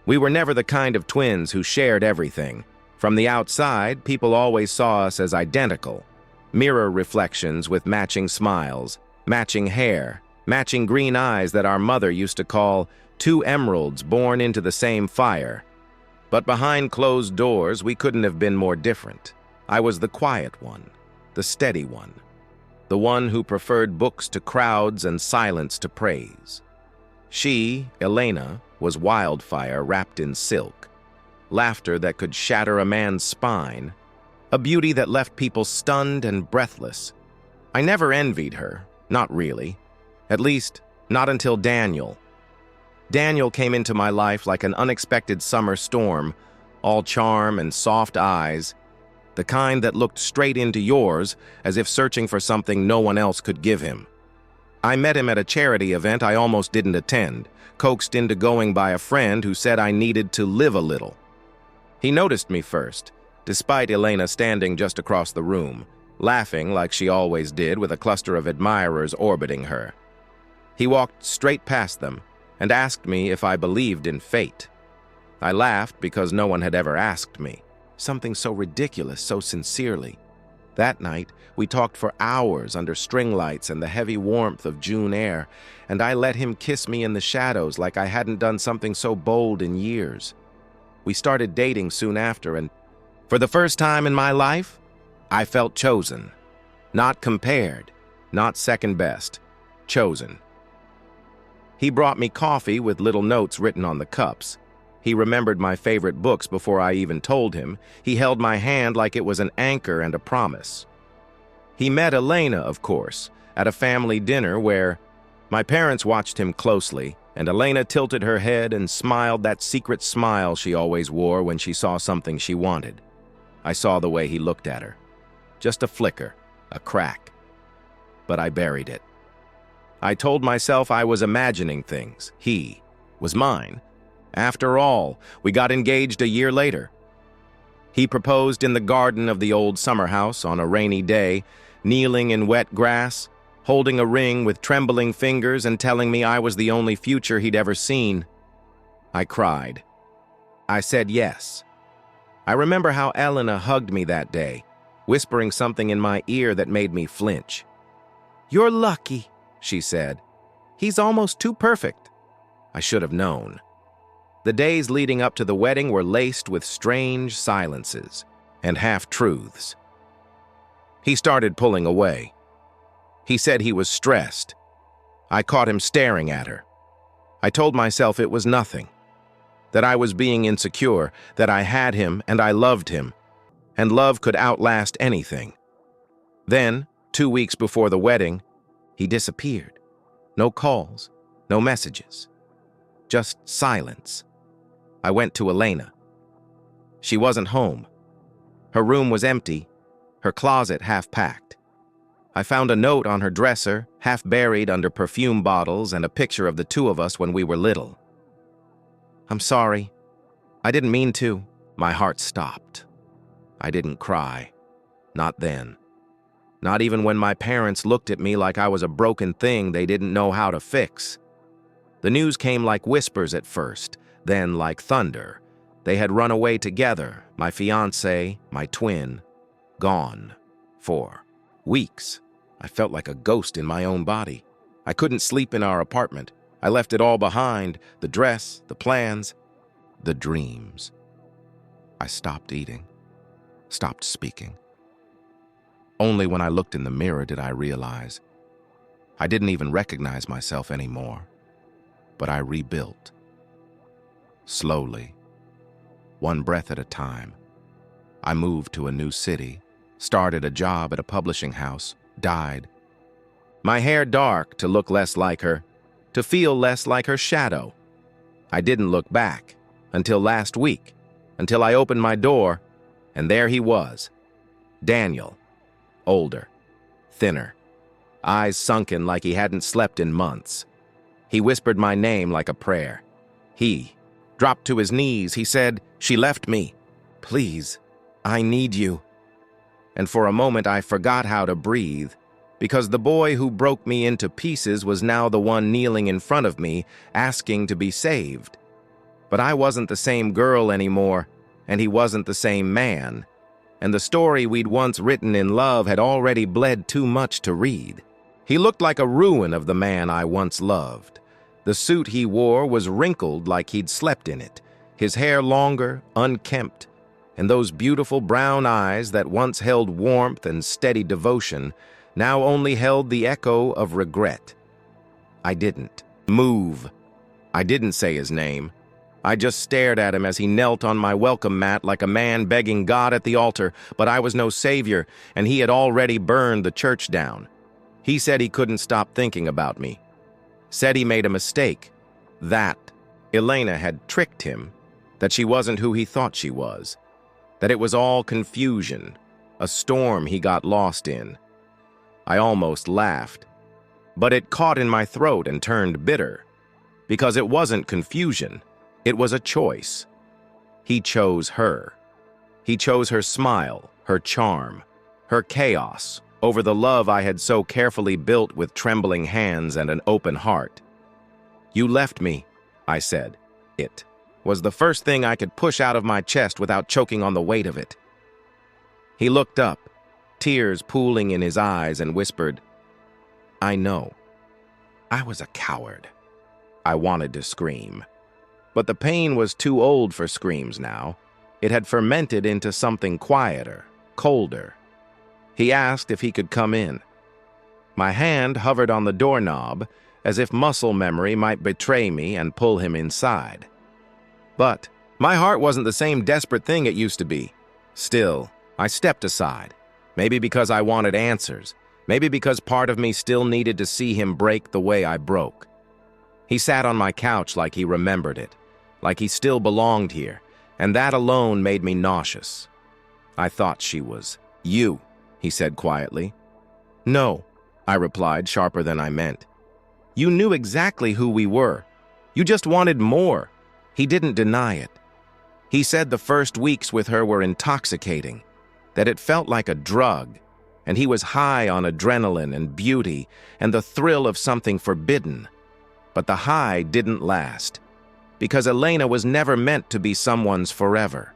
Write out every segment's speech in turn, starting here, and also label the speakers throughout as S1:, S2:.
S1: We were never the kind of twins who shared everything. From the outside, people always saw us as identical. Mirror reflections with matching smiles, matching hair, matching green eyes that our mother used to call two emeralds born into the same fire. But behind closed doors, we couldn't have been more different. I was the quiet one, the steady one, the one who preferred books to crowds and silence to praise. She, Elena, was wildfire wrapped in silk, laughter that could shatter a man's spine, a beauty that left people stunned and breathless. I never envied her, not really. At least, not until Daniel. Daniel came into my life like an unexpected summer storm, all charm and soft eyes, the kind that looked straight into yours as if searching for something no one else could give him. I met him at a charity event I almost didn't attend, coaxed into going by a friend who said I needed to live a little. He noticed me first, despite Elena standing just across the room, laughing like she always did with a cluster of admirers orbiting her. He walked straight past them and asked me if I believed in fate. I laughed because no one had ever asked me. Something so ridiculous, so sincerely. That night, we talked for hours under string lights and the heavy warmth of June air, and I let him kiss me in the shadows like I hadn't done something so bold in years. We started dating soon after, and for the first time in my life, I felt chosen. Not compared, not second best, chosen. He brought me coffee with little notes written on the cups. He remembered my favorite books before I even told him. He held my hand like it was an anchor and a promise. He met Elena, of course, at a family dinner where my parents watched him closely, and Elena tilted her head and smiled that secret smile she always wore when she saw something she wanted. I saw the way he looked at her. Just a flicker, a crack. But I buried it. I told myself I was imagining things. He was mine. After all, we got engaged a year later. He proposed in the garden of the old summer house on a rainy day, kneeling in wet grass, holding a ring with trembling fingers and telling me I was the only future he'd ever seen. I cried. I said yes. I remember how Elena hugged me that day, whispering something in my ear that made me flinch. "You're lucky," she said. "He's almost too perfect." I should have known. The days leading up to the wedding were laced with strange silences and half-truths. He started pulling away. He said he was stressed. I caught him staring at her. I told myself it was nothing, that I was being insecure, that I had him and I loved him, and love could outlast anything. Then, 2 weeks before the wedding, he disappeared. No calls, no messages, just silence. I went to Elena. She wasn't home. Her room was empty, her closet half-packed. I found a note on her dresser, half buried under perfume bottles, and a picture of the two of us when we were little. "I'm sorry. I didn't mean to." My heart stopped. I didn't cry. Not then. Not even when my parents looked at me like I was a broken thing they didn't know how to fix. The news came like whispers at first, then like thunder. They had run away together, my fiancé, my twin, gone. For weeks, I felt like a ghost in my own body. I couldn't sleep in our apartment. I left it all behind, the dress, the plans, the dreams. I stopped eating, stopped speaking. Only when I looked in the mirror did I realize I didn't even recognize myself anymore, but I rebuilt. Slowly, one breath at a time. I moved to a new city, started a job at a publishing house, died. My hair dark to look less like her, to feel less like her shadow. I didn't look back until last week, until I opened my door, and there he was, Daniel, older, thinner, eyes sunken like he hadn't slept in months. He whispered my name like a prayer. He dropped to his knees. He said, "She left me. Please, I need you." And for a moment I forgot how to breathe, because the boy who broke me into pieces was now the one kneeling in front of me, asking to be saved. But I wasn't the same girl anymore, and he wasn't the same man. And the story we'd once written in love had already bled too much to read. He looked like a ruin of the man I once loved. The suit he wore was wrinkled like he'd slept in it, his hair longer, unkempt, and those beautiful brown eyes that once held warmth and steady devotion now only held the echo of regret. I didn't move. I didn't say his name. I just stared at him as he knelt on my welcome mat like a man begging God at the altar, but I was no savior, and he had already burned the church down. He said he couldn't stop thinking about me. Said he made a mistake. That Elena had tricked him, that she wasn't who he thought she was, that it was all confusion, a storm he got lost in. I almost laughed, but it caught in my throat and turned bitter, because it wasn't confusion. It was a choice. He chose her. He chose her smile, her charm, her chaos, over the love I had so carefully built with trembling hands and an open heart. "You left me," I said. It was the first thing I could push out of my chest without choking on the weight of it. He looked up, tears pooling in his eyes, and whispered, "I know. I was a coward." I wanted to scream. But the pain was too old for screams now. It had fermented into something quieter, colder. He asked if he could come in. My hand hovered on the doorknob, as if muscle memory might betray me and pull him inside. But my heart wasn't the same desperate thing it used to be. Still, I stepped aside, maybe because I wanted answers, maybe because part of me still needed to see him break the way I broke. He sat on my couch like he remembered it, like he still belonged here, and that alone made me nauseous. "I thought she was you," he said quietly. "No," I replied, sharper than I meant. "You knew exactly who we were. You just wanted more." He didn't deny it. He said the first weeks with her were intoxicating, that it felt like a drug, and he was high on adrenaline and beauty and the thrill of something forbidden. But the high didn't last, because Elena was never meant to be someone's forever.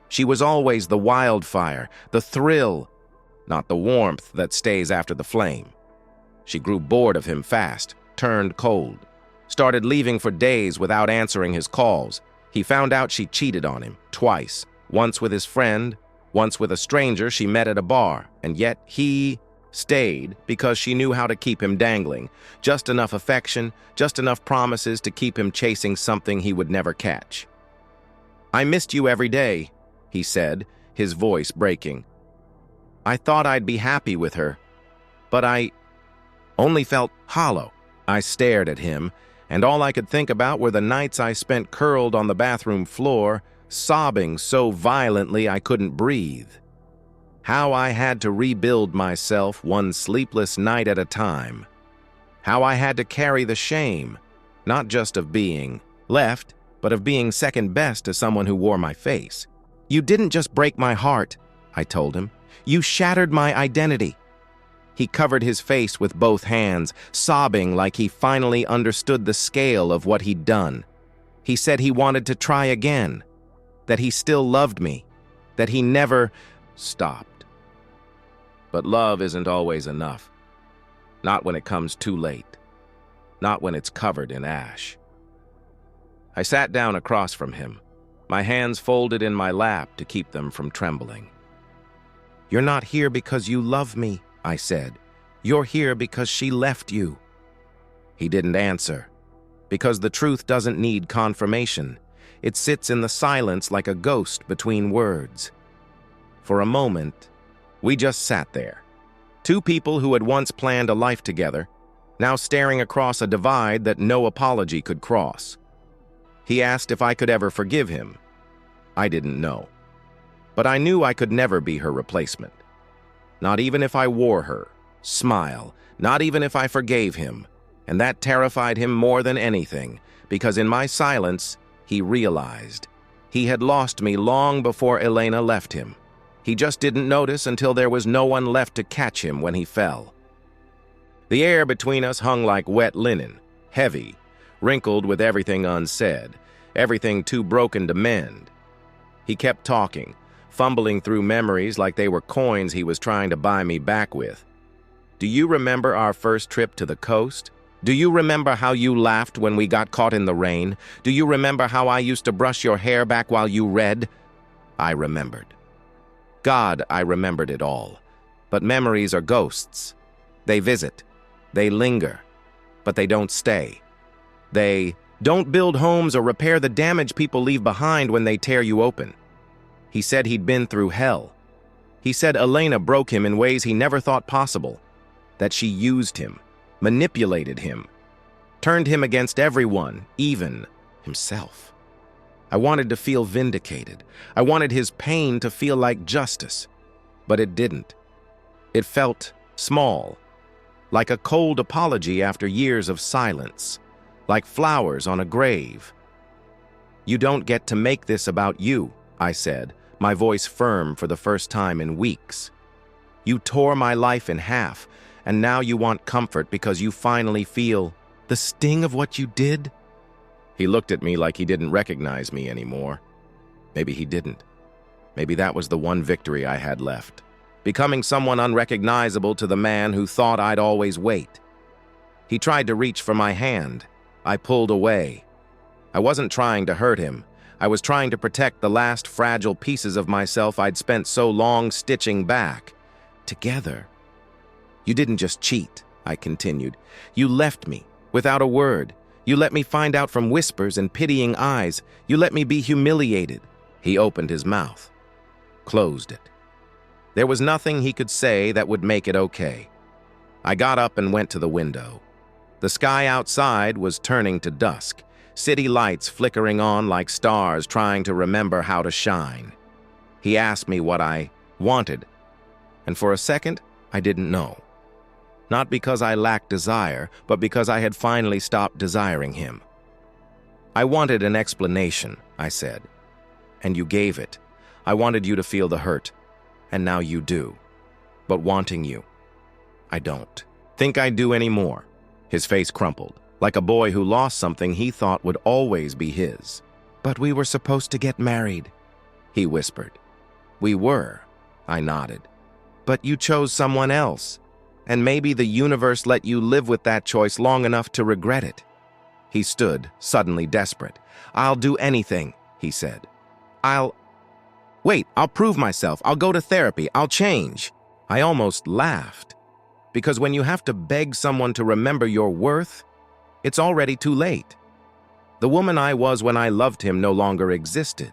S1: She was always the wildfire, the thrill, not the warmth that stays after the flame. She grew bored of him fast, turned cold, started leaving for days without answering his calls. He found out she cheated on him twice, once with his friend, once with a stranger she met at a bar, and yet he stayed because she knew how to keep him dangling. Just enough affection, just enough promises to keep him chasing something he would never catch. "I missed you every day," he said, his voice breaking. "I thought I'd be happy with her, but I only felt hollow." I stared at him, and all I could think about were the nights I spent curled on the bathroom floor, sobbing so violently I couldn't breathe. How I had to rebuild myself one sleepless night at a time. How I had to carry the shame, not just of being left, but of being second best to someone who wore my face. "You didn't just break my heart," I told him. "You shattered my identity." He covered his face with both hands, sobbing like he finally understood the scale of what he'd done. He said he wanted to try again, that he still loved me, that he never stopped. But love isn't always enough. Not when it comes too late. Not when it's covered in ash. I sat down across from him, my hands folded in my lap to keep them from trembling. "You're not here because you love me," I said. "You're here because she left you." He didn't answer, because the truth doesn't need confirmation. It sits in the silence like a ghost between words. For a moment, we just sat there. Two people who had once planned a life together, now staring across a divide that no apology could cross. He asked if I could ever forgive him. I didn't know. But I knew I could never be her replacement. Not even if I wore her smile, not even if I forgave him. And that terrified him more than anything, because in my silence, he realized he had lost me long before Elena left him. He just didn't notice until there was no one left to catch him when he fell. The air between us hung like wet linen, heavy, wrinkled with everything unsaid, everything too broken to mend. He kept talking, fumbling through memories like they were coins he was trying to buy me back with. Do you remember our first trip to the coast? Do you remember how you laughed when we got caught in the rain? Do you remember how I used to brush your hair back while you read? I remembered. God, I remembered it all. But memories are ghosts. They visit. They linger. But they don't stay. They don't build homes or repair the damage people leave behind when they tear you open. He said he'd been through hell. He said Elena broke him in ways he never thought possible. That she used him, manipulated him, turned him against everyone, even himself. I wanted to feel vindicated. I wanted his pain to feel like justice. But it didn't. It felt small, like a cold apology after years of silence, like flowers on a grave. You don't get to make this about you, I said, my voice firm for the first time in weeks. You tore my life in half, and now you want comfort because you finally feel the sting of what you did? He looked at me like he didn't recognize me anymore. Maybe he didn't. Maybe that was the one victory I had left. Becoming someone unrecognizable to the man who thought I'd always wait. He tried to reach for my hand. I pulled away. I wasn't trying to hurt him. I was trying to protect the last fragile pieces of myself I'd spent so long stitching back. Together. You didn't just cheat, I continued. You left me, without a word. You let me find out from whispers and pitying eyes. You let me be humiliated. He opened his mouth, closed it. There was nothing he could say that would make it okay. I got up and went to the window. The sky outside was turning to dusk, city lights flickering on like stars trying to remember how to shine. He asked me what I wanted, and for a second, I didn't know. Not because I lacked desire, but because I had finally stopped desiring him. I wanted an explanation, I said, and you gave it. I wanted you to feel the hurt, and now you do. But wanting you, I don't think I do anymore. His face crumpled, like a boy who lost something he thought would always be his. But we were supposed to get married, he whispered. We were, I nodded. But you chose someone else. And maybe the universe let you live with that choice long enough to regret it. He stood, suddenly desperate. I'll do anything, he said. I'll prove myself. I'll go to therapy. I'll change. I almost laughed. Because when you have to beg someone to remember your worth, it's already too late. The woman I was when I loved him no longer existed.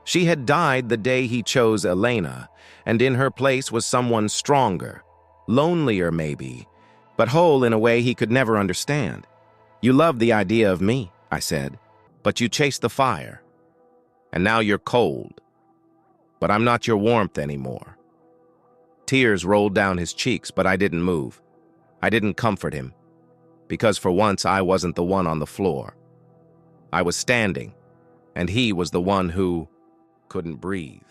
S1: She had died the day he chose Elena, and in her place was someone stronger. Lonelier, maybe, but whole in a way he could never understand. You loved the idea of me, I said, but you chased the fire. And now you're cold. But I'm not your warmth anymore. Tears rolled down his cheeks, but I didn't move. I didn't comfort him, because for once I wasn't the one on the floor. I was standing, and he was the one who couldn't breathe.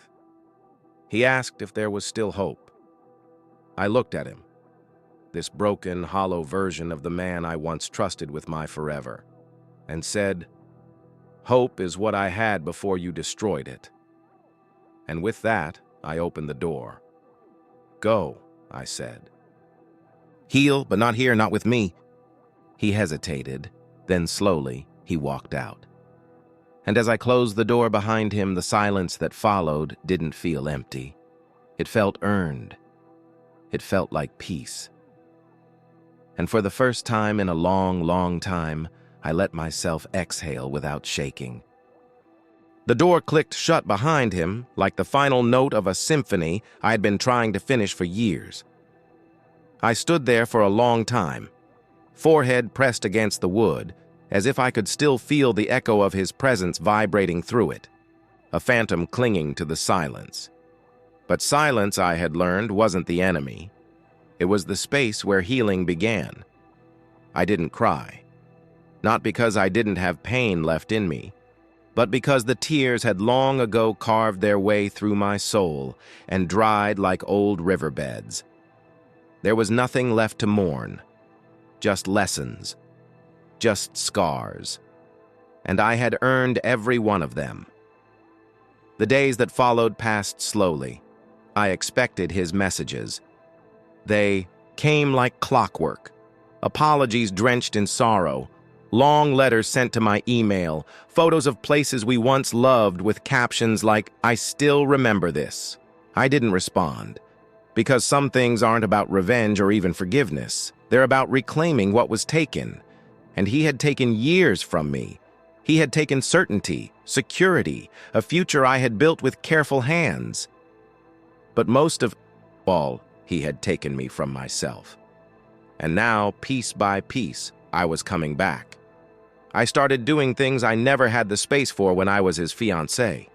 S1: He asked if there was still hope. I looked at him, this broken, hollow version of the man I once trusted with my forever, and said, Hope is what I had before you destroyed it. And with that, I opened the door. Go, I said. Heal, but not here, not with me. He hesitated, then slowly he walked out. And as I closed the door behind him, the silence that followed didn't feel empty. It felt earned. It felt like peace. And for the first time in a long, long time, I let myself exhale without shaking. The door clicked shut behind him, like the final note of a symphony I had been trying to finish for years. I stood there for a long time, forehead pressed against the wood, as if I could still feel the echo of his presence vibrating through it, a phantom clinging to the silence. But silence, I had learned, wasn't the enemy. It was the space where healing began. I didn't cry. Not because I didn't have pain left in me, but because the tears had long ago carved their way through my soul and dried like old riverbeds. There was nothing left to mourn, just lessons, just scars. and I had earned every one of them. The days that followed passed slowly. I expected his messages. They came like clockwork. Apologies drenched in sorrow, long letters sent to my email, photos of places we once loved with captions like, "I still remember this." I didn't respond, because some things aren't about revenge or even forgiveness. They're about reclaiming what was taken. And he had taken years from me. He had taken certainty, security, a future I had built with careful hands. But most of all, he had taken me from myself. And now, piece by piece, I was coming back. I started doing things I never had the space for when I was his fiancé.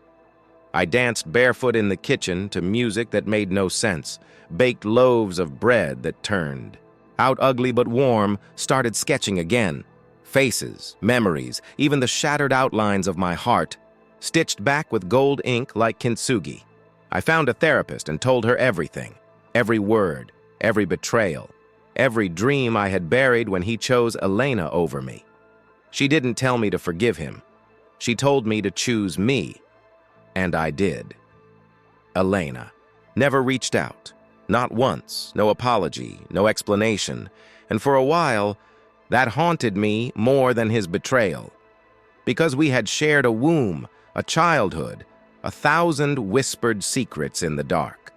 S1: I danced barefoot in the kitchen to music that made no sense, baked loaves of bread that turned. Out ugly but warm, started sketching again. Faces, memories, even the shattered outlines of my heart, stitched back with gold ink like kintsugi. I found a therapist and told her everything, every word, every betrayal, every dream I had buried when he chose Elena over me. She didn't tell me to forgive him. She told me to choose me, and I did. Elena never reached out, not once, no apology, no explanation, and for a while, that haunted me more than his betrayal. Because we had shared a womb, a childhood, 1,000 whispered secrets in the dark.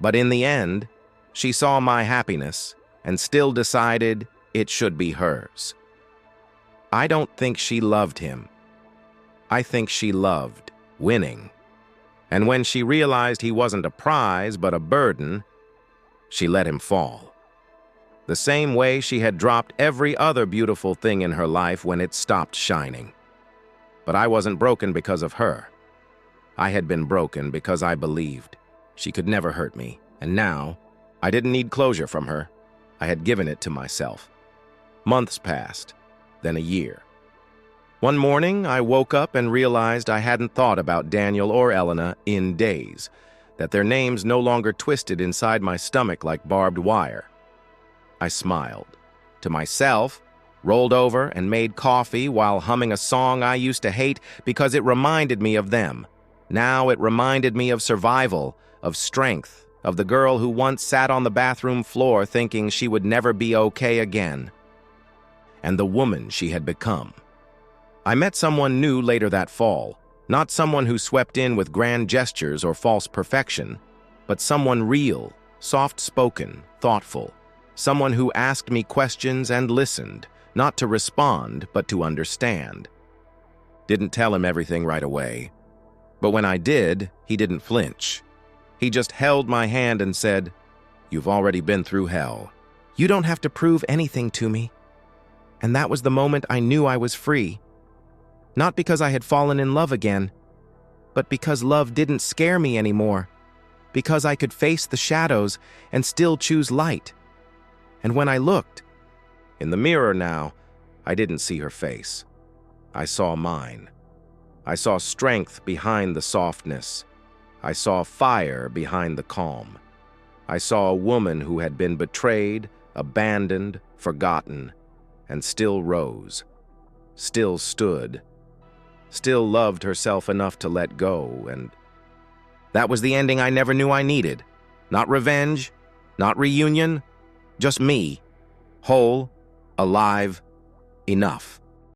S1: But in the end, she saw my happiness and still decided it should be hers. I don't think she loved him. I think she loved winning. And when she realized he wasn't a prize but a burden, she let him fall. The same way she had dropped every other beautiful thing in her life when it stopped shining. But I wasn't broken because of her. I had been broken because I believed she could never hurt me, and now I didn't need closure from her. I had given it to myself. Months passed, then a year. One morning, I woke up and realized I hadn't thought about Daniel or Elena in days, that their names no longer twisted inside my stomach like barbed wire. I smiled to myself, rolled over and made coffee while humming a song I used to hate because it reminded me of them. Now it reminded me of survival, of strength, of the girl who once sat on the bathroom floor thinking she would never be okay again, and the woman she had become. I met someone new later that fall, not someone who swept in with grand gestures or false perfection, but someone real, soft-spoken, thoughtful, someone who asked me questions and listened, not to respond, but to understand. Didn't tell him everything right away, but when I did, he didn't flinch. He just held my hand and said, "You've already been through hell. You don't have to prove anything to me." And that was the moment I knew I was free. Not because I had fallen in love again, but because love didn't scare me anymore. Because I could face the shadows and still choose light. And when I looked, in the mirror now, I didn't see her face. I saw mine. I saw strength behind the softness. I saw fire behind the calm. I saw a woman who had been betrayed, abandoned, forgotten, and still rose, still stood, still loved herself enough to let go, and that was the ending I never knew I needed. Not revenge, not reunion, just me, whole, alive, enough.